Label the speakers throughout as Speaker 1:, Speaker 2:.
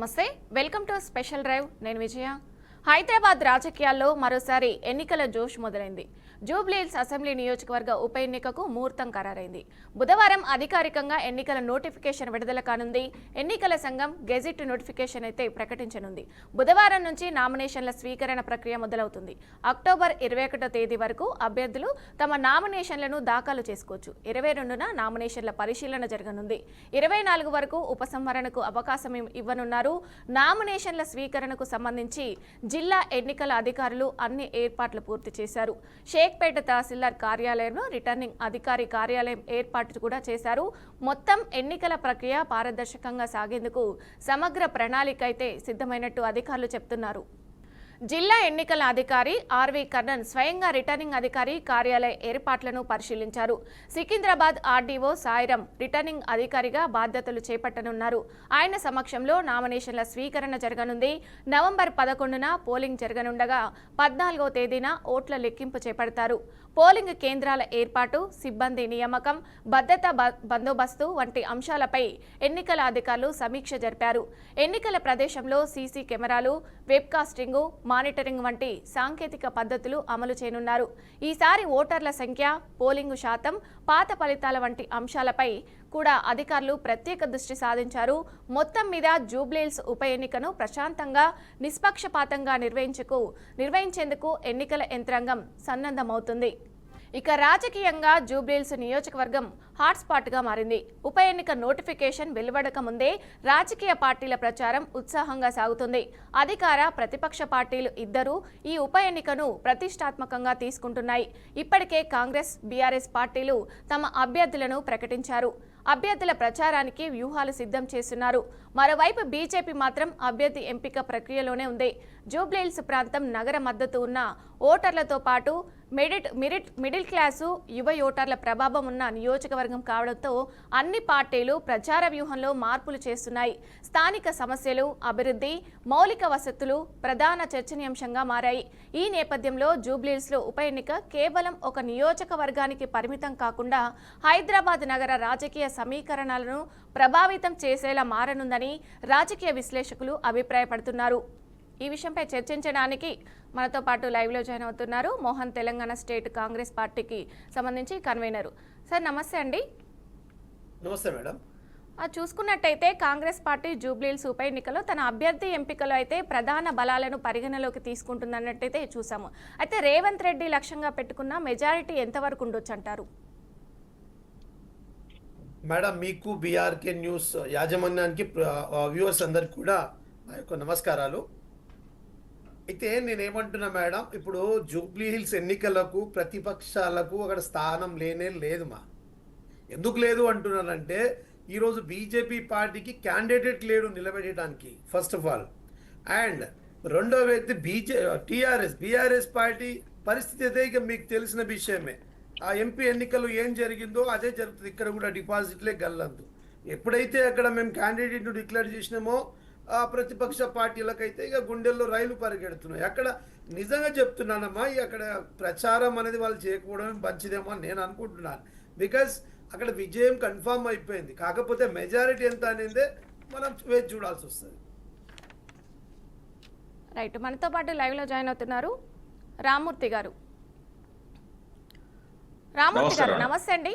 Speaker 1: నమస్తే welcome to special drive నేను విజయ హైదరాబాద్ రాజకీయాల్లో మరోసారి ఎన్నికల జోష్ మొదలైంది జూబ్లీహిల్స్ అసెంబ్లీ నియోజకవర్గ ఉప ఎన్నికకు ముహూర్తం ఖరారైంది బుధవారం అధికారికంగా ఎన్నికల నోటిఫికేషన్ విడుదల కానుంది ఎన్నికల సంఘం గెజిట్ నోటిఫికేషన్ అయితే ప్రకటించనుంది బుధవారం నుంచి నామినేషన్ల స్వీకరణ ప్రక్రియ మొదలవుతుంది అక్టోబర్ 21వ తేదీ వరకు అభ్యర్థులు తమ నామినేషన్లను దాఖలు చేసుకోవచ్చు 22న నామినేషన్ల పరిశీలన జరగనుంది 24 వరకు ఉపసంహరణకు అవకాశం ఇవ్వనున్నారు నామినేషన్ల స్వీకరణకు సంబంధించి జిల్లా ఎన్నికల అధికారులు అన్ని ఏర్పాట్లు పూర్తి చేశారు షేక్పేట తహసీల్దార్ కార్యాలయంలో రిటర్నింగ్ అధికారి కార్యాలయం ఏర్పాటు కూడా చేశారు మొత్తం ఎన్నికల ప్రక్రియ పారదర్శకంగా సాగేందుకు సమగ్ర ప్రణాళిక అయితే సిద్ధమైనట్టు అధికారులు చెప్తున్నారు జిల్లా ఎన్నికల అధికారి ఆర్వి కర్ణన్ స్వయంగా రిటర్నింగ్ అధికారి కార్యాలయ ఏర్పాట్లను పరిశీలించారు సికింద్రాబాద్ ఆర్డీఓ సాయిరం రిటర్నింగ్ అధికారిగా బాధ్యతలు చేపట్టనున్నారు ఆయన సమక్షంలో నామినేషన్ల స్వీకరణ జరగనుంది నవంబర్ 11న పోలింగ్ జరగనుండగా 14వ తేదీన ఓట్ల లెక్కింపు చేపడతారు పోలింగ్ కేంద్రాల ఏర్పాటు సిబ్బంది నియామకం భద్రతా బందోబస్తు వంటి అంశాలపై ఎన్నికల అధికారులు సమీక్ష జరిపారు ఎన్నికల ప్రదేశంలో సీసీ కెమెరాలు వెబ్కాస్టింగ్ మానిటరింగ్ వంటి సాంకేతిక పద్ధతులు అమలు చేయనున్నారు ఈసారి ఓటర్ల సంఖ్య పోలింగు శాతం పాత ఫలితాల వంటి అంశాలపై కూడా అధికారులు ప్రత్యేక దృష్టి సాధించారు మొత్తం మీద జూబ్లీహిల్స్ ఉప ఎన్నికను ప్రశాంతంగా నిష్పక్షపాతంగా నిర్వహించేందుకు ఎన్నికల యంత్రాంగం సన్నద్ధమవుతుంది ఇక రాజకీయంగా జూబ్లీహిల్స్ నియోజకవర్గం హాట్స్పాట్గా మారింది ఉప ఎన్నిక నోటిఫికేషన్ వెలువడక ముందే రాజకీయ పార్టీల ప్రచారం ఉత్సాహంగా సాగుతుంది అధికార ప్రతిపక్ష పార్టీలు ఇద్దరూ ఈ ఉప ఎన్నికను ప్రతిష్టాత్మకంగా తీసుకుంటున్నాయి ఇప్పటికే కాంగ్రెస్ బీఆర్ఎస్ పార్టీలు తమ అభ్యర్థులను ప్రకటించారు అభ్యర్థుల ప్రచారానికి వ్యూహాలు సిద్ధం చేస్తున్నారు మరోవైపు బీజేపీ మాత్రం అభ్యర్థి ఎంపిక ప్రక్రియలోనే ఉంది జూబ్లీహిల్స్ ప్రాంతం నగర మద్దతు ఉన్న ఓటర్లతో పాటు మిడిల్ క్లాసు యువ ఓటర్ల ప్రభావం ఉన్న నియోజకవర్గం కావడంతో అన్ని పార్టీలు ప్రచార వ్యూహంలో మార్పులు చేస్తున్నాయి స్థానిక సమస్యలు అభివృద్ధి మౌలిక వసతులు ప్రధాన చర్చనీయాంశంగా మారాయి ఈ నేపథ్యంలో జూబ్లీహిల్స్లో ఉప ఎన్నిక కేవలం ఒక నియోజకవర్గానికి పరిమితం కాకుండా హైదరాబాద్ నగర రాజకీయ సమీకరణాలను ప్రభావితం చేసేలా మారనుందని రాజకీయ విశ్లేషకులు అభిప్రాయపడుతున్నారు ఈ విషయంపై చర్చించడానికి మనతో పాటు లైవ్లో జాయిన్ అవుతున్నారు మోహన్ తెలంగాణ స్టేట్ కాంగ్రెస్ పార్టీకి సంబంధించి కన్వీనర్ సార్ నమస్తే అండి
Speaker 2: నమస్తే మేడం
Speaker 1: చూసుకున్నట్టయితే కాంగ్రెస్ పార్టీ జూబ్లీహిల్స్ ఉప ఎన్నికలో తన అభ్యర్థి ఎంపికలో అయితే ప్రధాన బలాలను పరిగణలోకి తీసుకుంటుందన్నట్టయితే చూసాము అయితే రేవంత్ రెడ్డి లక్ష్యంగా పెట్టుకున్న మెజారిటీ ఎంతవరకు ఉండొచ్చు అంటారు
Speaker 2: మేడం మీకు బీఆర్కే న్యూస్ యాజమాన్యానికి వ్యూవర్స్ అందరికి కూడా నా యొక్క నమస్కారాలు అయితే నేనేమంటున్నా మేడం ఇప్పుడు జూబ్లీహిల్స్ ఎన్నికలకు ప్రతిపక్షాలకు అక్కడ స్థానం లేదు ఎందుకు లేదు అంటున్నానంటే ఈరోజు బీజేపీ పార్టీకి క్యాండిడేట్ లేడు నిలబెట్టడానికి ఫస్ట్ ఆఫ్ ఆల్ అండ్ రెండో వ్యక్తి బీఆర్ఎస్ పార్టీ పరిస్థితి అయితే ఇక మీకు తెలిసిన విషయమే ఆ ఎంపీ ఎన్నికలు ఏం జరిగిందో అదే జరుగుతుంది ఇక్కడ కూడా డిపాజిట్లే గల్లందు ఎప్పుడైతే అక్కడ మేము క్యాండిడేట్ను డిక్లేర్ చేసినామో ఆ ప్రతిపక్ష పార్టీలకైతే ఇక గుండెల్లో రైలు పరిగెడుతున్నాయి అక్కడ నిజంగా చెప్తున్నానమ్మా అక్కడ ప్రచారం అనేది వాళ్ళు చేయకపోవడం మంచిదేమో అని నేను అనుకుంటున్నాను బికాస్ అక్కడ విజయం కన్ఫామ్ అయిపోయింది కాకపోతే మెజారిటీ ఎంత అనేది మనం వేచి చూడాల్సి వస్తుంది
Speaker 1: రైట్ మనతో పాటు లైవ్లో జాయిన్ అవుతున్నారు రామ్మూర్తి గారు నమస్తే అండి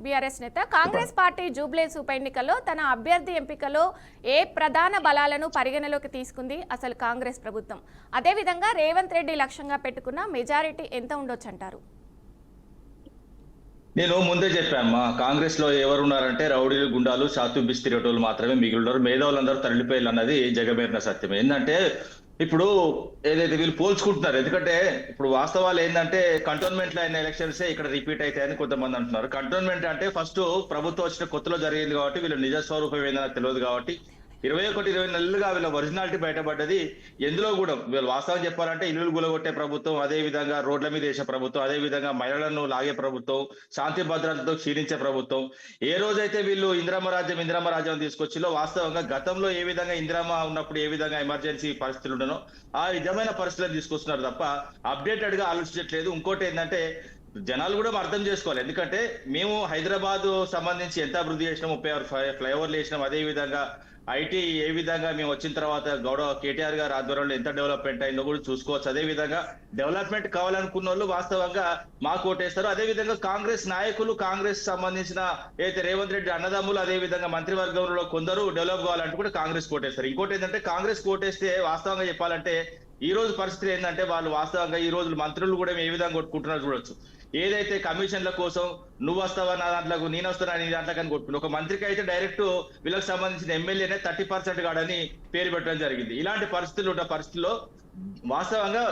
Speaker 1: బీఆర్ఎస్ నేత కాంగ్రెస్ పార్టీ జూబ్లీహిల్స్ ఉప ఎన్నికల్లో తన అభ్యర్థి ఎంపికలో ఏ ప్రధాన బలాలను పరిగణలోకి తీసుకుంది అసలు కాంగ్రెస్ ప్రభుత్వం అదేవిధంగా రేవంత్ రెడ్డి లక్ష్యంగా పెట్టుకున్న మెజారిటీ ఎంత ఉండొచ్చు అంటారు
Speaker 3: నేను ముందే చెప్పామ్మా కాంగ్రెస్ లో ఎవరున్నారంటే రౌడీలు గుండాలు షాతు బిస్తిరేటోళ్ళు మాత్రమే మిగిలినారు మేధావులందరూ తరలిపోయారు అన్నది జగమేరిన సత్యమే ఏంటంటే ఇప్పుడు ఏదైతే వీళ్ళు పోల్చుకుంటున్నారు ఎందుకంటే ఇప్పుడు వాస్తవాలు ఏంటంటే కంటోన్మెంట్ లో అయిన ఎలక్షన్స్ ఇక్కడ రిపీట్ అవుతాయని కొంతమంది అంటున్నారు కంటోన్మెంట్ అంటే ఫస్ట్ ప్రభుత్వం వచ్చిన కొత్తలో జరిగింది కాబట్టి వీళ్ళు నిజ స్వరూపం ఏందని తెలియదు కాబట్టి 21-20 నెలలుగా వీళ్ళ ఒరిజినాలిటీ బయటపడ్డది ఎందులో కూడా వీళ్ళు వాస్తవం చెప్పాలంటే ఇల్లులు గులగొట్టే ప్రభుత్వం అదే విధంగా రోడ్ల మీద వేసే ప్రభుత్వం అదే విధంగా మహిళలను లాగే ప్రభుత్వం శాంతి భద్రతతో క్షీణించే ప్రభుత్వం ఏ రోజైతే వీళ్ళు ఇందిరమ్మ రాజ్యం తీసుకొచ్చిలో వాస్తవంగా గతంలో ఏ విధంగా ఇందిరమ్మ ఉన్నప్పుడు ఏ విధంగా ఎమర్జెన్సీ పరిస్థితులు ఉండనో ఆ విధమైన పరిస్థితులను తీసుకొస్తున్నారు తప్ప అప్డేటెడ్ గా ఆలోచించట్లేదు ఇంకోటి ఏంటంటే జనాలు కూడా అర్థం చేసుకోవాలి. ఎందుకంటే మేము హైదరాబాద్ సంబంధించి ఎంత అభివృద్ధి చేసినాం, 36 ఫ్లైఓవర్లు వేసినాం. అదే విధంగా ఐటీ ఏ విధంగా మేము వచ్చిన తర్వాత గౌరవ కేటీఆర్ గారి ఆధ్వర్యంలో ఎంత డెవలప్మెంట్ అయిందో కూడా చూసుకోవచ్చు. అదే విధంగా డెవలప్మెంట్ కావాలనుకున్న వాళ్ళు వాస్తవంగా మాకు ఓటేస్తారు. అదే విధంగా కాంగ్రెస్ నాయకులు, కాంగ్రెస్ సంబంధించిన అయితే రేవంత్ రెడ్డి అన్నదమ్ములు, అదే విధంగా మంత్రివర్గంలో కొందరు డెవలప్ కావాలంటే కూడా కాంగ్రెస్ ఓటేస్తారు. ఇంకోటి ఏంటంటే కాంగ్రెస్ ఓటేస్తే వాస్తవంగా చెప్పాలంటే ఈ రోజు పరిస్థితి ఏంటంటే వాళ్ళు వాస్తవంగా ఈ రోజు మంత్రులు కూడా ఏ విధంగా కొట్టుకుంటున్నారో చూడొచ్చు. ఏదైతే కమిషన్ల కోసం నువ్వు వస్తావా నా దాంట్లో, నేను వస్తానా నీ దాంట్లో కానీ కొట్టుకుని ఒక మంత్రికి అయితే డైరెక్ట్ వీళ్ళకి సంబంధించిన ఎమ్మెల్యేనే 30% కాడని పేరు పెట్టడం జరిగింది. ఇలాంటి పరిస్థితులు ఉన్న పరిస్థితుల్లో వాస్తవంగా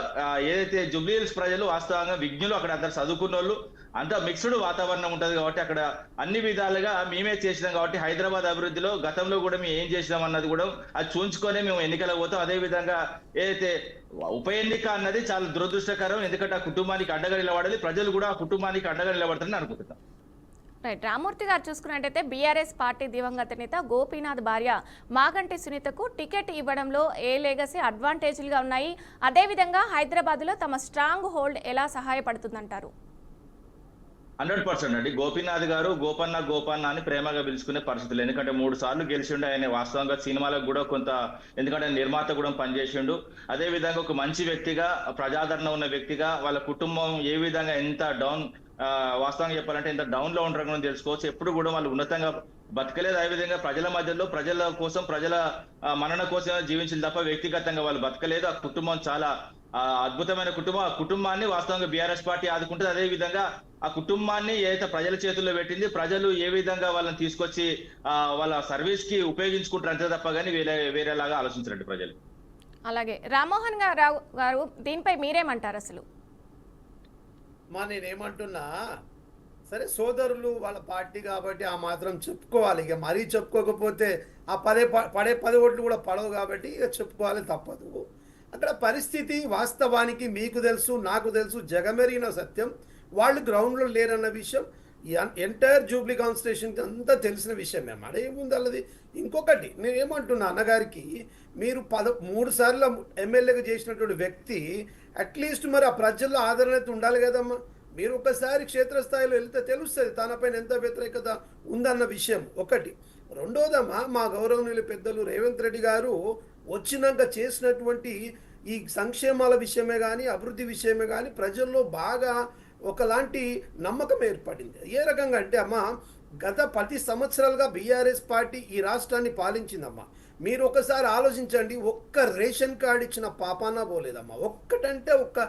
Speaker 3: ఏదైతే జూబ్లీ హిల్స్ ప్రజలు వాస్తవంగా విజ్ఞులు, అక్కడ అందరు చదువుకున్న వాళ్ళు, అంతా మిక్స్డ్ వాతావరణం ఉంటది కాబట్టి అక్కడ అన్ని విధాలుగా మేమే చేసినాం కాబట్టి హైదరాబాద్ అభివృద్ధిలో గతంలో కూడా మేము ఏం చేసినాం అన్నది కూడా అది చూంచుకొని మేము ఎన్నికలకు పోతాం. అదే విధంగా ఏదైతే ఉప ఎన్నిక అన్నది చాలా దురదృష్టకరం. ఎందుకంటే ఆ కుటుంబానికి అండగా నిలబడాలి, ప్రజలు కూడా ఆ కుటుంబానికి అండగా నిలబడతారని అనుకుంటున్నాం.
Speaker 1: రైట్. రామూర్తి గారు చూసుకున్నట్టయితే బీఆర్ఎస్ పార్టీ దివంగత నేత గోపీనాథ్ భార్య మాగంటి సునీతకు టికెట్ ఇవ్వడంలో ఏ లెగసీ అడ్వాంటేజ్లుగా ఉన్నాయి, అదేవిధంగా హైదరాబాద్లో తమ స్ట్రాంగ్ హోల్డ్ ఎలా సహాయపడుతుందంటారు?
Speaker 3: 100% అండి. గోపీనాథ్ గారు గోపన్న అని ప్రేమగా పిలుచుకునే పరిస్థితులు. ఎందుకంటే 3 సార్లు గెలిచిండు ఆయన. వాస్తవంగా సినిమాలకు కూడా కొంత, ఎందుకంటే నిర్మాత కూడా పనిచేసిండు. అదే విధంగా ఒక మంచి వ్యక్తిగా, ప్రజాదరణ ఉన్న వ్యక్తిగా, వాళ్ళ కుటుంబం ఏ విధంగా ఎంత డౌన్, వాస్తవంగా చెప్పాలంటే ఎంత డౌన్ లో ఉంటారో తెలుసుకోవచ్చు. ఎప్పుడు కూడా వాళ్ళు ఉన్నతంగా బతకలేదు. అదేవిధంగా ప్రజల మధ్యలో ప్రజల కోసం, ప్రజల మన్నన కోసం జీవించింది తప్ప వ్యక్తిగతంగా వాళ్ళు బతకలేదు. ఆ కుటుంబం చాలా అద్భుతమైన కుటుంబం. ఆ కుటుంబాన్ని వాస్తవంగా బీఆర్ఎస్ పార్టీ ఆదుకుంటుంది. అదే విధంగా ఆ కుటుంబాన్ని ఏదైతే ప్రజల చేతుల్లో పెట్టింది, ప్రజలు ఏ విధంగా వాళ్ళని తీసుకొచ్చి వాళ్ళ సర్వీస్ కి ఉపయోగించుకుంటారు అంతే తప్ప కానీ వేరేలాగా ఆలోచించారండి ప్రజలు.
Speaker 1: అలాగే రామ్మోహన్ రావు గారు దీనిపై మీరేమంటారు అసలు?
Speaker 2: నేనేమంటున్నా, సరే సోదరులు వాళ్ళ పార్టీ కాబట్టి ఆ మాత్రం చెప్పుకోవాలి. ఇక మరీ చెప్పుకోకపోతే ఆ పడే 10 ఓట్లు కూడా పడవు కాబట్టి ఇక చెప్పుకోవాలి, తప్పదు. అక్కడ పరిస్థితి వాస్తవానికి మీకు తెలుసు, నాకు తెలుసు, జగమెరిగిన సత్యం. వాళ్ళు గ్రౌండ్లో లేరన్న విషయం ఎంటైర్ జూబ్లీ కాన్స్టిట్యూషన్కి అంతా తెలిసిన విషయమే. మరేముంది అల్లది. ఇంకొకటి నేనేమంటున్నా అన్నగారికి, మీరు 3 సార్లు ఎమ్మెల్యేగా చేసినటువంటి వ్యక్తి అట్లీస్ట్ మరి ఆ ప్రజల్లో ఆదరణ ఉండాలి కదమ్మా. మీరు ఒకసారి క్షేత్రస్థాయిలో వెళ్తే తెలుస్తుంది తనపైన ఎంత వ్యతిరేకత ఉందన్న విషయం ఒకటి. రెండోదమ్మా, మా గౌరవనీయులు పెద్దలు రేవంత్ రెడ్డి గారు వచ్చినాక చేసినటువంటి ఈ సంక్షేమాల విషయమే కానీ, అభివృద్ధి విషయమే కానీ ప్రజల్లో బాగా ఒకలాంటి నమ్మకం ఏర్పడింది. ఏ రకంగా అంటే అమ్మా, గత 10 సంవత్సరాలుగా బీఆర్ఎస్ పార్టీ ఈ రాష్ట్రాన్ని పాలించిందమ్మా. మీరు ఒకసారి ఆలోచించండి, ఒక్క రేషన్ కార్డు ఇచ్చిన పాపాన పోలేదమ్మా. ఒక్కటంటే ఒక్క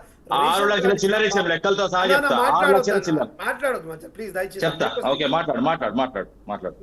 Speaker 2: మాట్లాడదు మంచి ప్లీజ్, దయచేసి.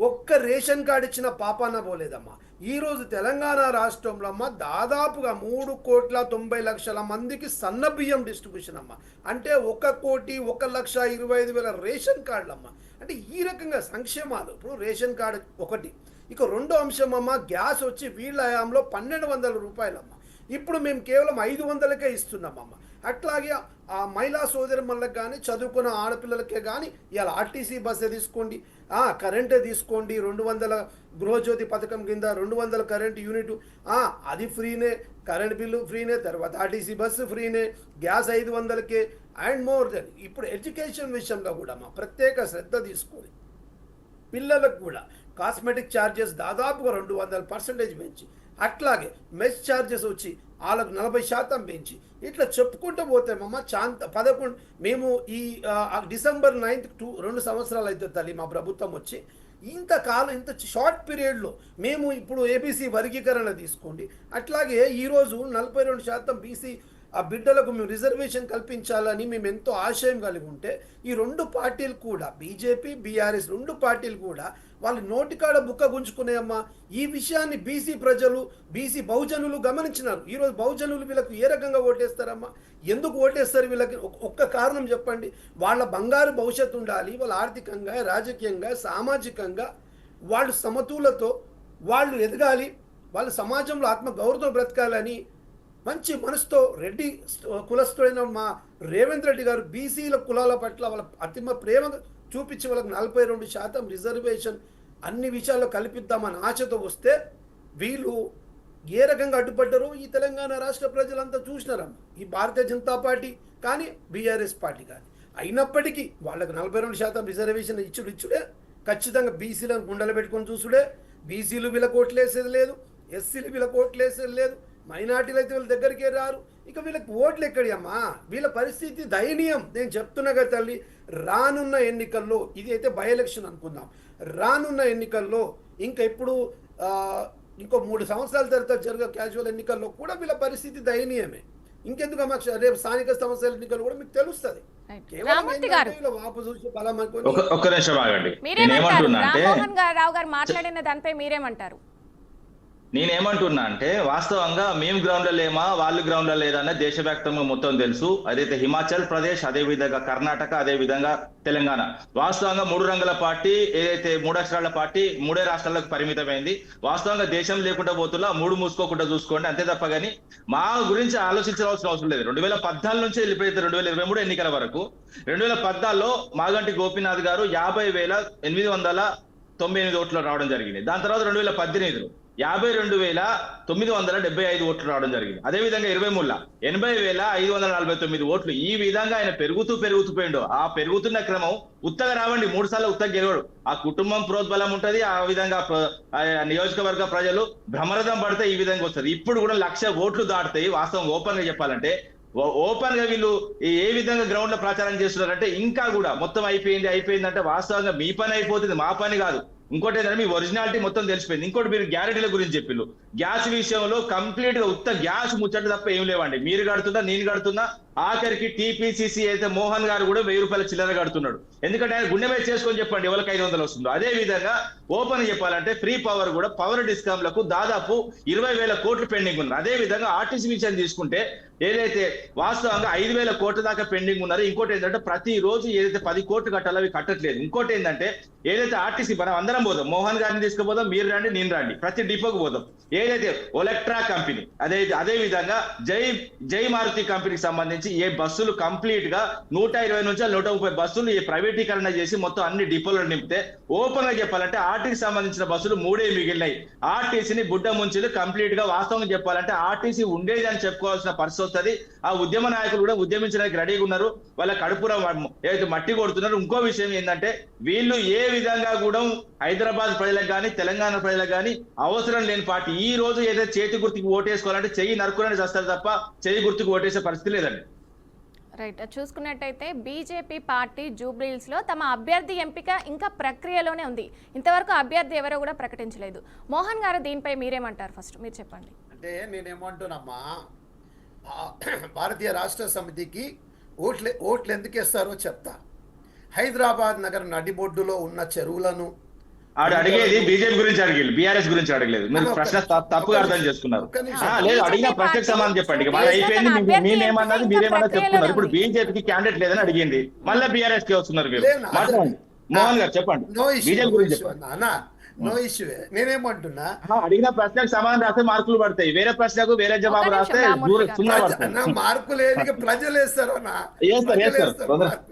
Speaker 2: ఒక్క రేషన్ కార్డు ఇచ్చిన పాపాన పోలేదమ్మా. ఈ రోజు తెలంగాణ రాష్ట్రంలో అమ్మ దాదాపుగా 3,90,00,000 మందికి సన్న బియ్యం డిస్ట్రిబ్యూషన్ అమ్మ. అంటే 1,01,25,000 రేషన్ కార్డులు అమ్మ. అంటే ఈ రకంగా సంక్షేమాలు. ఇప్పుడు రేషన్ కార్డు ఒకటి. ఇక రెండో అంశం అమ్మ, గ్యాస్ వచ్చి వీళ్ళ హయాంలో 1,200 రూపాయలమ్మ. ఇప్పుడు మేము కేవలం 500కే ఇస్తున్నామమ్మ. అట్లాగే ఆ మహిళా సోదరిమణులకు కానీ, చదువుకున్న ఆడపిల్లలకే కానీ ఇలా ఆర్టీసీ బస్సే తీసుకోండి, కరెంటే తీసుకోండి, 200 గృహజ్యోతి పథకం కింద 200 కరెంట్ యూనిట్ అది ఫ్రీనే, కరెంట్ బిల్లు ఫ్రీనే, తర్వాత ఆర్టీసీ బస్సు ఫ్రీనే, గ్యాస్ 500కే అండ్ మోర్ దెన్. ఇప్పుడు ఎడ్యుకేషన్ విషయంలో కూడా మా ప్రత్యేక శ్రద్ధ తీసుకొని పిల్లలకు కూడా కాస్మెటిక్ ఛార్జెస్ దాదాపుగా 200% పెంచి, అట్లాగే మెస్ ఛార్జెస్ వచ్చి వాళ్ళకు 40% పెంచి, ఇట్లా చెప్పుకుంటూ పోతే మమ్మ 11 మేము ఈ డిసెంబర్ 9th 2 సంవత్సరాలు అయితే తల్లి మా ప్రభుత్వం వచ్చి, ఇంతకాలం ఇంత షార్ట్ పీరియడ్లో మేము ఇప్పుడు ఏబీసీ వర్గీకరణ తీసుకోండి, అట్లాగే ఈరోజు 42% బీసీ ఆ బిడ్డలకు మేము రిజర్వేషన్ కల్పించాలని మేము ఎంతో ఆశయం కలిగి ఉంటే, ఈ 2 పార్టీలు కూడా బీజేపీ బీఆర్ఎస్ 2 పార్టీలు కూడా వాళ్ళు నోటికాడ బుక్క గుంజుకునేయమ్మా. ఈ విషయాన్ని బీసీ ప్రజలు, బీసీ బహుజనులు గమనించినారు. ఈరోజు బహుజనులు వీళ్ళకు ఏ రకంగా ఓటేస్తారమ్మా? ఎందుకు ఓటేస్తారు వీళ్ళకి? ఒక్క కారణం చెప్పండి. వాళ్ళ బంగారు భవిష్యత్తు ఉండాలి, వాళ్ళ ఆర్థికంగా, రాజకీయంగా, సామాజికంగా వాళ్ళు సమతులతో వాళ్ళు ఎదగాలి, వాళ్ళు సమాజంలో ఆత్మగౌరవం బ్రతకాలని మంచి మనసుతో రెడ్డి కులస్తుడైన మా రేవంత్ రెడ్డి గారు బీసీల కులాల పట్ల వాళ్ళ అతిమ ప్రేమ చూపించి వాళ్ళకి 42% రిజర్వేషన్ అన్ని విషయాల్లో కల్పిద్దామని ఆశతో వస్తే వీళ్ళు ఏ రకంగా అడ్డుపడ్డారో ఈ తెలంగాణ రాష్ట్ర ప్రజలంతా చూసినారమ్మ. ఈ భారతీయ జనతా పార్టీ కానీ, బీఆర్ఎస్ పార్టీ కానీ అయినప్పటికీ వాళ్ళకు 42% రిజర్వేషన్ ఇచ్చుడే, ఖచ్చితంగా బీసీలను గుండెలు పెట్టుకొని చూసుడే. బీసీలు వీళ్ళ కోట్లు వేసేది లేదు, ఎస్సీలు వీళ్ళ కోట్లు వేసేది లేదు, మైనార్టీలు అయితే వీళ్ళ దగ్గరికే రారు. ఇక వీళ్ళకి ఓట్లు ఎక్కడి అమ్మా? వీళ్ళ పరిస్థితి దయనీయం. నేను చెప్తున్నా కదా తల్లి, రానున్న ఎన్నికల్లో, ఇది అయితే బై ఎలక్షన్ అనుకుందాం, రానున్న ఎన్నికల్లో ఇంకా ఇప్పుడు ఇంకో 3 సంవత్సరాల తర్వాత జరిగే క్యాజువల్ ఎన్నికల్లో కూడా వీళ్ళ పరిస్థితి దయనీయమే. ఇంకెందుకు అమ్మా, రేపు స్థానిక సంస్థల ఎన్నికలు కూడా మీకు తెలుస్తుంది.
Speaker 1: రామూర్తి గారు,
Speaker 3: ఒక్క నిమిషం ఆగండి.
Speaker 1: మీరేమంటారు?
Speaker 3: నేనేమంటున్నా అంటే
Speaker 1: రామ్మోహన్ రావు గారు మాట్లాడిన దానిపై మీరేమంటారు?
Speaker 3: నేనేమంటున్నా అంటే వాస్తవంగా మేము గ్రౌండ్ లో లేమా వాళ్ళు గ్రౌండ్ లో లేదన్న దేశవ్యాప్తంగా మొత్తం తెలుసు. అదైతే హిమాచల్ ప్రదేశ్, అదే విధంగా కర్ణాటక, అదే విధంగా తెలంగాణ. వాస్తవంగా 3 రంగుల పార్టీ, ఏదైతే 3 అక్షరాల పార్టీ 3 రాష్ట్రాలకు పరిమితమైంది. వాస్తవంగా దేశం లేకుండా పోతున్నా 3 మూసుకోకుండా చూసుకోండి, అంతే తప్ప కానీ మా గురించి ఆలోచించాల్సిన అవసరం లేదు. 2014 నుంచి వెళ్ళిపోయితే 2023 ఎన్నికల వరకు 2014లో మాగంటి గోపీనాథ్ గారు 50,898 ఓట్లు రావడం జరిగింది. దాని తర్వాత 2018లో 52,975 ఓట్లు రావడం జరిగింది. అదేవిధంగా 23లో 80,549 ఓట్లు. ఈ విధంగా ఆయన పెరుగుతూ పోయిండు. ఆ పెరుగుతున్న క్రమం ఉత్తగా రావండి, 3 సార్లు ఉత్తగా గెలవడు. ఆ కుటుంబం ప్రోద్బలం ఉంటది, ఆ విధంగా నియోజకవర్గ ప్రజలు బ్రహ్మరథం పడితే ఈ విధంగా వస్తుంది. ఇప్పుడు కూడా 1,00,000 ఓట్లు దాటుతాయి. వాస్తవం ఓపెన్ గా చెప్పాలంటే, ఓపెన్ గా వీళ్ళు ఏ విధంగా గ్రౌండ్ లో ప్రచారం చేస్తున్నారంటే, ఇంకా కూడా మొత్తం అయిపోయింది అంటే వాస్తవంగా మీ పని అయిపోతుంది, మా పని కాదు. ఇంకోటి ఏంటంటే మీ ఒరిజినాలిటీ మొత్తం తెలిసిపోయింది. ఇంకోటి మీరు గ్యారెంటీల గురించి చెప్పిళ్ళు. గ్యాస్ విషయంలో కంప్లీట్ గా ఉత్త గ్యాస్ ముచ్చట తప్ప ఏం లేవండి. మీరు కడుతున్నా, నేను కడుతున్నా, ఆఖరికి టీపీసీసీ అయితే మోహన్ గారు కూడా 1000 రూపాయల చిల్లర కడుతున్నాడు. ఎందుకంటే ఆయన గుండె మీద చేసుకొని చెప్పండి ఎవరికి 500 వస్తుందో. అదే విధంగా ఓపెన్ చెప్పాలంటే ఫ్రీ పవర్ కూడా పవర్ డిస్కామ్లకు దాదాపు 20,000 కోట్లు పెండింగ్ ఉన్నారు. అదే విధంగా ఆర్టీసీ విషయం తీసుకుంటే ఏదైతే వాస్తవంగా 5,000 కోట్ల దాకా పెండింగ్ ఉన్నారు. ఇంకోటి ఏంటంటే ప్రతి రోజు ఏదైతే 10 కోట్లు కట్టాలో అవి కట్టట్లేదు. ఇంకోటి ఏంటంటే ఏదైతే ఆర్టీసీ మనం అందరం పోదాం, మోహన్ గారిని తీసుకుపోదాం, మీరు రండి, నేను రండి, ప్రతి డిపోకి పోదాం. ఏదైతే ఒలెక్ట్రా కంపెనీ, అదే విధంగా జై మారుతి కంపెనీకి సంబంధించి ఏ బస్సులు కంప్లీట్ గా 120 నుంచి 130 బస్సులు ఈ ప్రైవేటీకరణ చేసి మొత్తం అన్ని డిపోలను నింపితే, ఓపెన్ గా చెప్పాలంటే ఆర్టీసీ సంబంధించిన బస్సులు 3 మిగిలినాయి. ఆర్టీసీని బుడ్డ ముంచులు కంప్లీట్ గా వాస్తవంగా చెప్పాలంటే ఆర్టీసీ ఉండేది అని చెప్పుకోవాల్సిన పరిస్థితి వస్తుంది. ఆ ఉద్యమ నాయకులు కూడా ఉద్యమించడానికి రెడీగా ఉన్నారు. వాళ్ళ కడుపుర ఏదైతే మట్టి కొడుతున్నారు. ఇంకో విషయం ఏంటంటే వీళ్ళు ఏ విధంగా కూడా హైదరాబాద్ ప్రజలకు కానీ తెలంగాణ ప్రజలకు కానీ అవసరం లేని పార్టీ. ఈ రోజు ఏదైతే చేతి గుర్తుకు ఓటేసుకోవాలంటే చెయ్యి నరుకులని చేస్తారు తప్ప చెయ్యి గుర్తుకు ఓటేసే పరిస్థితి లేదండి.
Speaker 1: రైట్, చూసుకున్నట్టయితే బీజేపీ పార్టీ జూబ్లీహిల్స్ లో తమ అభ్యర్థి ఎంపిక ఇంకా ప్రక్రియలోనే ఉంది. ఇంతవరకు అభ్యర్థి ఎవరో కూడా ప్రకటించలేదు. మోహన్ గారు దీనిపై మీరేమంటారు? ఫస్ట్ మీరు చెప్పండి.
Speaker 2: అంటే నేనేమంటున్నామ్మా, భారతీయ రాష్ట్ర సమితికి ఓట్లు ఎందుకు వేస్తారో చెప్తా. హైదరాబాద్ నగరం నడిబొడ్డులో ఉన్న చెరువులను
Speaker 3: అడిగేది బీజేపీ గురించి అడిగేది, బీఆర్ఎస్ గురించి అడగలేదు. మీరు ప్రశ్న తప్పుగా అర్థం చేసుకున్నారు. లేదు, అడిగిన ప్రశ్నకు సమాధానం చెప్పండి. అయిపోయింది, మేమేమన్నది మీరేమన్నా చెప్తున్నారు. ఇప్పుడు బీజేపీకి క్యాండిడేట్ లేదని అడిగింది, మళ్ళీ బీఆర్ఎస్ కి వస్తున్నారు మీరు. మాట్లాడండి మోహన్ గారు, చెప్పండి. బీజేపీ గురించి చెప్పండి.
Speaker 2: No issue. నేనేమంటున్నా,
Speaker 3: అడిగిన ప్రశ్నకు సమాధానం రాస్తే మార్కులు పడతాయి, వేరే ప్రశ్నకు వేరే జవాబు రాస్తే సున్నా పడతాయి.
Speaker 2: మార్కులు ప్రజలు వేస్తారు.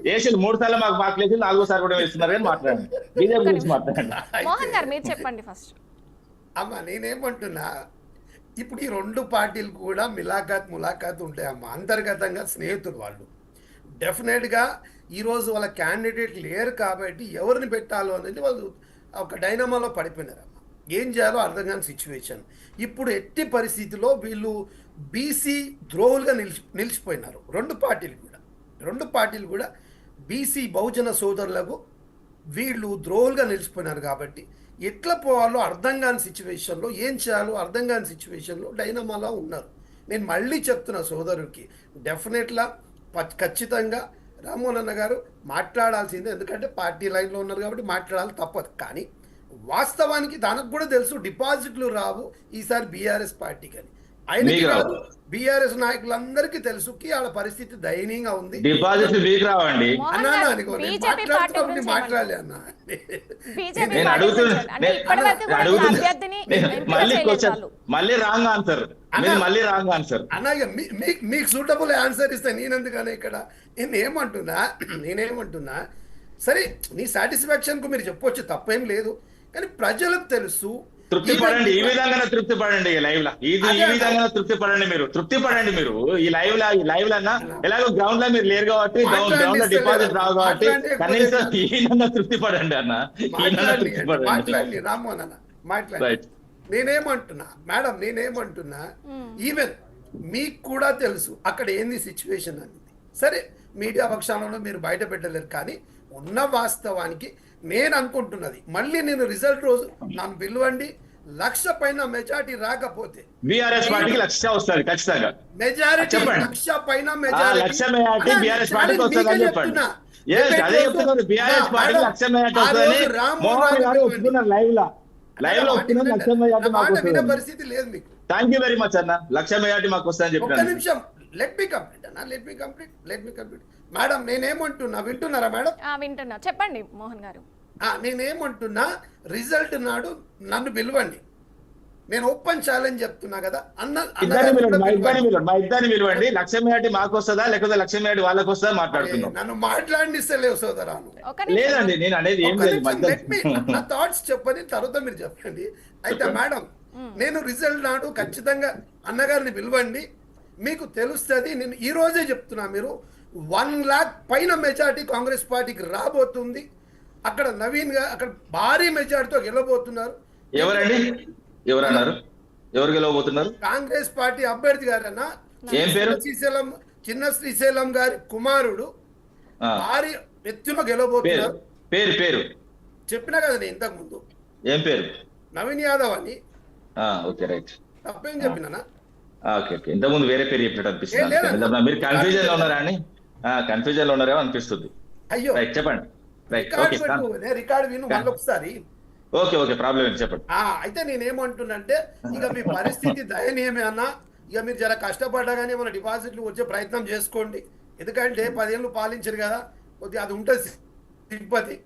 Speaker 3: వేసి 3 సార్లు మాకు మార్కులు వేసి 4వ సారి కూడా వేస్తున్నారు. కానీ మాట్లాడండి, బీజేపీ గురించి మాట్లాడండి.
Speaker 1: మోహన్ గారు మీరు చెప్పండి ఫస్ట్.
Speaker 2: అమ్మా నేనేమంటున్నా, ఇప్పుడు ఈ 2 పార్టీలు కూడా ములాఖాత్ ఉంటాయమ్మా. అంతర్గతంగా స్నేహితులు వాళ్ళు. డెఫినెట్గా ఈరోజు వాళ్ళ క్యాండిడేట్ లేరు కాబట్టి ఎవరిని పెట్టాలో అనేది వాళ్ళు ఒక డైనమాలో పడిపోయినారమ్మా. ఏం చేయాలో అర్థం కాని సిచ్యువేషన్. ఇప్పుడు ఎట్టి పరిస్థితిలో వీళ్ళు బీసీ ద్రోహులుగా నిలిచిపోయినారు. 2 పార్టీలు కూడా బీసీ బహుజన సోదరులకు వీళ్ళు ద్రోహులుగా నిలిచిపోయినారు. కాబట్టి ఎట్లా పోవాలో అర్థం కాని సిచ్యువేషన్లో, ఏం చేయాలో అర్థం కాని సిచ్యువేషన్లో డైనమాలో ఉన్నారు. నేను మళ్ళీ చెప్తున్నా సోదరుడికి, డెఫినెట్గా ఖచ్చితంగా రామ్మోహన్ అన్న గారు మాట్లాడాల్సిందే. ఎందుకంటే పార్టీ లైన్లో ఉన్నారు కాబట్టి మాట్లాడాలి, తప్పదు. కానీ వాస్తవానికి దానికి కూడా తెలుసు డిపాజిట్లు రావు ఈసారి బీఆర్ఎస్ పార్టీకి అని. ఆయనకి రాదు, బీఆర్ఎస్ నాయకులందరికీ తెలుసు వాళ్ళ పరిస్థితి దయనీయంగా ఉంది.
Speaker 3: డిపాజిట్లు మీకు రావండి
Speaker 2: అన్నా, మాట్లాడుతున్నప్పుడు మాట్లాడలే అన్న.
Speaker 3: మళ్ళీ రాంగ్ ఆన్సర్
Speaker 2: అలాగే మీకు సూటబుల్ ఆన్సర్ ఇస్తే నేనెందుకనే ఇక్కడ. నేనేమంటున్నా సరే, నీ సాటిస్ఫాక్షన్కు మీరు చెప్పొచ్చు, తప్పేం లేదు. కానీ ప్రజలకు తెలుసు
Speaker 3: తృప్తి పడండి, ఈ విధంగా తృప్తి పడండి లైవ్ లా ఈ విధంగా తృప్తి పడండి, మీరు తృప్తి పడండి. మీరు ఈ లైవ్ లా అన్నా ఎలాగో గ్రౌండ్ లో మీరు లేరు కాబట్టి గ్రౌండ్ లో డిపాజిట్ రావు కాబట్టి కనీసం ఈయన తృప్తి పడండి అన్న, ఈయన తృప్తి పడండి.
Speaker 2: మాట్లాడండి రామ్మోహన్ అన్న మాట్లాడండి.
Speaker 3: రైట్.
Speaker 2: నేనేమంటున్నా మేడం, నేనేమంటున్నా ఈవెన్ మీకు కూడా తెలుసు అక్కడ ఏంది సిచ్యువేషన్ అనేది. సరే మీడియా పక్షాలలో మీరు బయట పెట్టలేరు, కానీ ఉన్న వాస్తవానికి నేను అనుకుంటున్నది మళ్ళీ నేను రిజల్ట్ రోజు నన్ను పిలవండి, 1,00,000 పైన మెజారిటీ రాకపోతే
Speaker 3: బీఆర్ఎస్ పార్టీకి 1,00,000 వస్తుంది ఖచ్చితంగా.
Speaker 2: మెజారిటీ
Speaker 3: చెప్పండి.
Speaker 2: 1,00,000 పైన
Speaker 3: 1,00,000 మెజారిటీ బీఆర్ఎస్ పార్టీకి వస్తుందని చెప్పండి. అదే చెప్తున్నారు, బీఆర్ఎస్ పార్టీకి 1,00,000 మెజారిటీ వస్తుందని మోహన్ గారు ఒప్పుకున్నారు లైవ్ లో ఒప్పుకున్నారు. 1,00,000 మెజారిటీ మాకు వస్తుంది.
Speaker 2: పరిస్థితి లేదు మీకు.
Speaker 3: థ్యాంక్ యూ వెరీ మచ్ అన్న. 1,00,000 మెజారిటీ మాకు వస్తుందని
Speaker 2: ఒక్క
Speaker 3: చెప్పాను.
Speaker 2: నిమిషం, లెట్ మీ కంప్లీట్ అన్న, లెట్ మీ కంప్లీట్. మేడం నేనేమంటున్నా వింటున్నారా మేడం?
Speaker 1: వింటున్నా, చెప్పండి మోహన్ గారు.
Speaker 2: నేనేమంటున్నా రిజల్ట్ నాడు నన్ను పిలవండి, నేను ఓపెన్ ఛాలెంజ్ చెప్తున్నా కదా అన్న.
Speaker 3: ఇద్దరిని పిలవండి, మా ఇద్దరిని పిలవండి. 1,00,000 మెజారిటీ మాకు వస్తుందా లేకపోతే 1,00,000 మెజారిటీ వాళ్ళకి వస్తుందా మాట్లాడుతున్నాం.
Speaker 2: నన్ను మాట్లాడిస్తలేవు సోదరాను.
Speaker 3: లేదండి, నేను అనేది ఏం లేదు.
Speaker 2: నా థాట్స్ చెప్పని తర్వాత మీరు చెప్పండి. అయితే మేడం నేను రిజల్ట్ నాడు ఖచ్చితంగా అన్నగారిని పిలవండి, మీకు తెలుస్తుంది. నేను ఈ రోజే చెప్తున్నా, మీరు 1,00,000 పైన మెజారిటీ కాంగ్రెస్ పార్టీకి రాబోతుంది. అక్కడ నవీన్ గా అక్కడ భారీ మెజారిటీతో గెలవబోతున్నారు.
Speaker 3: ఎవరండి, ఎవరన్నారు, ఎవరు గెలవబోతున్నారు?
Speaker 2: కాంగ్రెస్ పార్టీ అభ్యర్థి గారన్న
Speaker 3: ఏం పేరు?
Speaker 2: చిన్న శ్రీశైలం గారి కుమారుడు భారీ ఎత్తున గెలవబోతున్నారు.
Speaker 3: పేరు పేరు
Speaker 2: చెప్పినా కదా నేను ఇంతకు ముందు.
Speaker 3: ఏం పేరు?
Speaker 2: నవీన్ యాదవ్ అని.
Speaker 3: Okay right.
Speaker 2: తప్పేం చెప్పినా?
Speaker 3: ఓకే ఓకే, ఇంతకుముందు వేరే పేరు చెప్పినట్టు అనిపిస్తుంది. మీరు కన్ఫ్యూజన్ లో ఉన్నారా అని, కన్ఫ్యూజన్ లో ఉన్నారేమో అనిపిస్తుంది.
Speaker 2: అయ్యో
Speaker 3: రైట్, చెప్పండి. రైట్, ఓకే
Speaker 2: రికార్డు విను మళ్ళీ ఒకసారి.
Speaker 3: ఓకే ఓకే, ప్రాబ్లం ఏంటి చెప్పండి.
Speaker 2: అయితే నేనేమంటున్నంటే ఇక మీ పరిస్థితి దయనీయమే అన్న. ఇక మీరు జర కష్టపడ్డాగానే మన డిపాజిట్లు వచ్చే ప్రయత్నం చేసుకోండి. ఎందుకంటే 10 ఏళ్ళు పాలించారు కదా, కొద్దిగా అది ఉంటుంది సింపతి.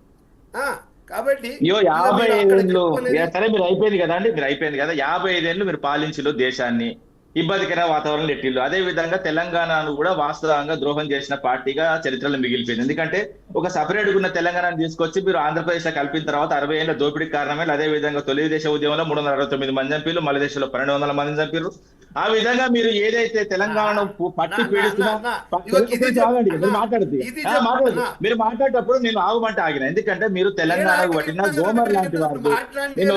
Speaker 2: కాబట్టి
Speaker 3: 55 ఏళ్ళు సరే, మీరు అయిపోయింది కదా అండి, మీరు అయిపోయింది కదా. 55 ఏళ్ళు మీరు పాలించలు దేశాన్ని, ఇబ్బందికర వాతావరణం ఎట్టిల్లు. అదే విధంగా తెలంగాణను కూడా వాస్తవంగా ద్రోహం చేసిన పార్టీగా చరిత్రలో మిగిలిపోయింది. ఎందుకంటే ఒక సపరేట్ ఉన్న తెలంగాణను తీసుకొచ్చి మీరు ఆంధ్రప్రదేశ్ లో కలిపిన తర్వాత 60 ఏళ్ల దోపిడీకి కారణమే. అదే విధంగా తొలి దేశ ఉద్యమంలో 369 మంది చంపిరు, మల దేశంలో 1200 మంది చంపిరు. ఆ విధంగా మీరు ఏదైతే తెలంగాణను పట్టి పీడిస్తున్నా మీరు మాట్లాడేటప్పుడు నేను ఆగమంటే ఆగిన, ఎందుకంటే మీరు తెలంగాణకు పట్టిన గోమర్ లాంటి వారు. నేను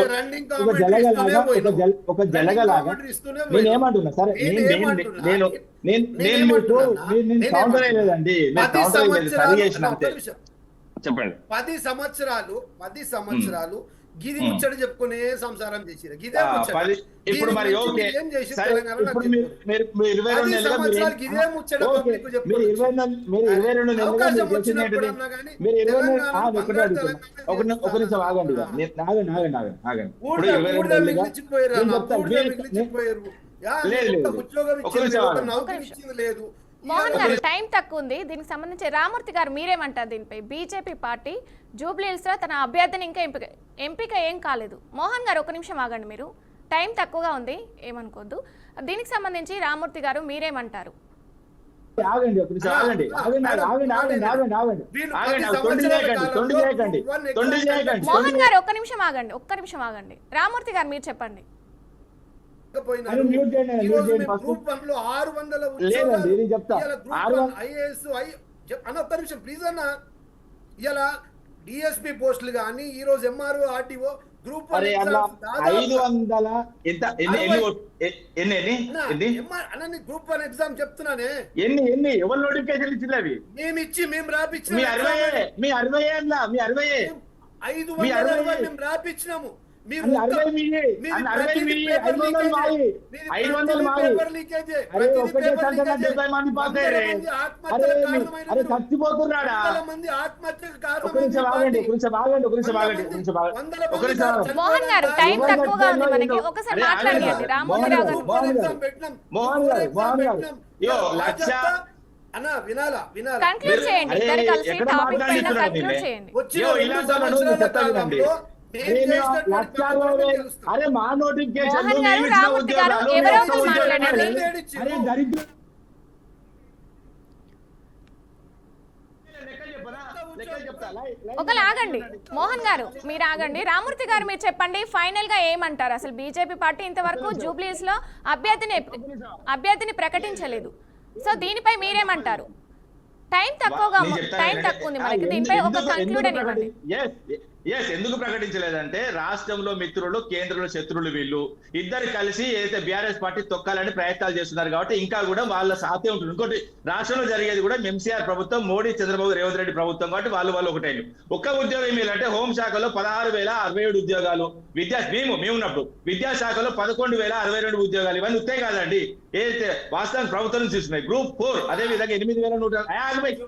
Speaker 3: ఒక జలగలాగా నేనేమంటున్నా సరే, నేను కౌంటర్ లేదండి, సరి చేసిన అంతే. చెప్పండి.
Speaker 2: 10 సంవత్సరాలు గిది ముచ్చట చెప్పుకునే సంసారం చేసిరు. గిదే ముచ్చట.
Speaker 3: ఇప్పుడు మరి ఓకే,
Speaker 2: ఏం చేసి
Speaker 3: సరే,
Speaker 2: తెలంగాణలో
Speaker 3: ఇప్పుడు మీరు 22 నెలలుగా
Speaker 2: గిదే ముచ్చట పబ్లిక్
Speaker 3: మీరు
Speaker 2: చెప్పుకోవచ్చు.
Speaker 3: 22 నెలలుగా
Speaker 2: అవకాశం వచ్చినప్పుడు అన్నా కానీ
Speaker 3: మీరు 22 ఒక
Speaker 2: తెలంగాణ
Speaker 3: నిమిషం ఆగండి. ఆగండి. ఇప్పుడు 22 నెలలుగా
Speaker 2: లేదు.
Speaker 1: మోహన్ గారు టైం తక్కువ ఉంది, దీనికి సంబంధించి రామూర్తి గారు మీరేమంటారు దీనిపై? బీజేపీ పార్టీ జూబ్లీహిల్స్ లో తన అభ్యర్థిని ఇంకా ఎంపిక ఏం కాలేదు. మోహన్ గారు ఒక నిమిషం ఆగండి, మీరు టైం తక్కువగా ఉంది, ఏమనుకోద్దు. దీనికి సంబంధించి రామూర్తి గారు మీరేమంటారు? మోహన్ గారు ఒక్క నిమిషం ఆగండి. రామూర్తి గారు మీరు చెప్పండి.
Speaker 2: ప్లీజ్ అన్న, ఇలా డిఎస్పీ పోస్టులు కానీ ఈ రోజు MRO RTO group 500 group 1 exam చెప్తున్నానే.
Speaker 3: ఎన్ని ఎవరు నోటిఫికేషన్ ఇచ్చింది? అవి
Speaker 2: మేము రాపించిన 520 మేము రాపించినాము. మీరు
Speaker 1: మోహన్ గారు టైం తక్కువగా ఉంది మనకి, ఒకసారి మాట్లాడండి. రామూర్తి
Speaker 2: అన్న వినాలా
Speaker 1: కంక్లూడ్ చేయండి, ఇద్దరు కలిసి టాపిక్ పైన కంక్లూడ్ చేయండి.
Speaker 3: అరే మా నోటిఫికేషన్
Speaker 1: మోహన్ గారు రామూర్తి గారు ఎవరో ఒకరు మాట్లాడండి. ఒకళ్ళు ఆగండి, మోహన్ గారు మీరు ఆగండి. రామూర్తి గారు మీరు చెప్పండి, ఫైనల్ గా ఏమంటారు? అసలు బీజేపీ పార్టీ ఇంతవరకు జూబ్లీస్ లో అభ్యర్థిని ప్రకటించలేదు. సో దీనిపై మీరేమంటారు? టైం తక్కువ ఉంది మనకి, దీనిపై ఒక కంక్లూడన్ ఇవ్వండి.
Speaker 3: ఎందుకు ప్రకటించలేదంటే రాష్ట్రంలో మిత్రులు, కేంద్రంలో శత్రువులు వీళ్ళు ఇద్దరు కలిసి ఏదైతే బీఆర్ఎస్ పార్టీ తొక్కాలని ప్రయత్నాలు చేస్తున్నారు కాబట్టి ఇంకా కూడా వాళ్ళ సాధ్యం ఉంటుంది. ఇంకోటి రాష్ట్రంలో జరిగేది కూడా ఎంసీఆర్ ప్రభుత్వం, మోడీ, చంద్రబాబు, రేవంత్ రెడ్డి ప్రభుత్వం కాబట్టి వాళ్ళు ఒకటే. ఒక్క ఉద్యోగం ఏమిటంటే హోంశాఖలో 16,067 ఉద్యోగాలు, మేము ఉన్నప్పుడు విద్యాశాఖలో 11,062 ఉద్యోగాలు, ఇవన్నీ ఉత్తే కాదండి. ఏదైతే వాస్తవానికి ప్రభుత్వం నుంచి చూస్తున్నాయి. గ్రూప్ 4 అదే విధంగా 8,100.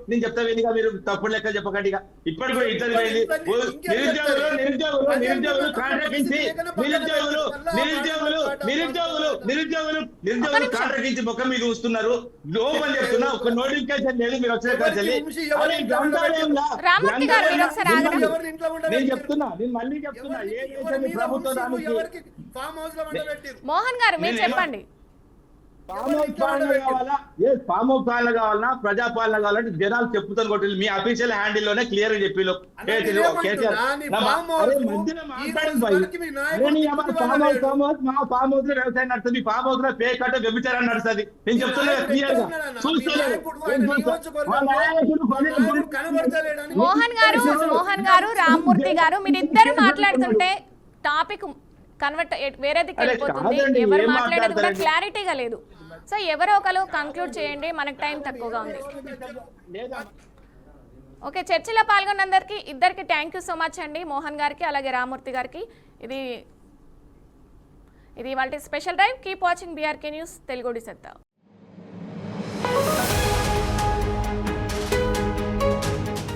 Speaker 3: నేను చెప్తా వేదిగా మీరు తప్పుడు లెక్క చెప్పకండి. ఇప్పటి కూడా ఇద్దరు పోయింది. నిరుద్యోగులు కాంట్రాక్ట్ ముఖం మీద చూస్తున్నారు. ఓపెన్ చెప్తున్నా, ఒక నోటిఫికేషన్ లేదు. మీరు వచ్చిన నేను చెప్తున్నా, నేను మళ్ళీ చెప్తున్నా, ఏ ప్రభుత్వం
Speaker 1: మోహన్ గారు మీరు చెప్పండి.
Speaker 3: ఫామ్ హౌస్ పాలన కావాలన్నా, ప్రజాపాలన కావాలంటే జనాలు చెప్తాను కొట్టి మీ అఫీషియల్ హ్యాండిల్ లోనే క్లియర్ గా చెప్పి ఫామ్ హౌస్ లో వ్యవసాయం నడుస్తుంది, ఫామ్ హౌస్ లో పే కట్ట వ్యభిచారం నడుస్తుంది. నేను చెప్తున్నా క్లియర్ గా.
Speaker 1: మోహన్ గారు రామ్మూర్తి గారు మీరిద్దరు మాట్లాడుతుంటే టాపిక్ కన్వర్ట్ వేరే దిక్కు వెళ్ళిపోతుంది. ఎవరు మాట్లాడేది కూడా క్లారిటీగా లేదు. సో ఎవరో ఒకరు కంక్లూడ్ చేయండి, మనకు టైం తక్కువగా ఉంది. ఓకే, చర్చలో పాల్గొన్నందరికి ఇద్దరికి థ్యాంక్ యూ సో మచ్ అండి, మోహన్ గారికి అలాగే రామ్మూర్తి గారికి. ఇది వాళ్ళ special drive. Keep watching BRK news తెలుగుడి సత్తా.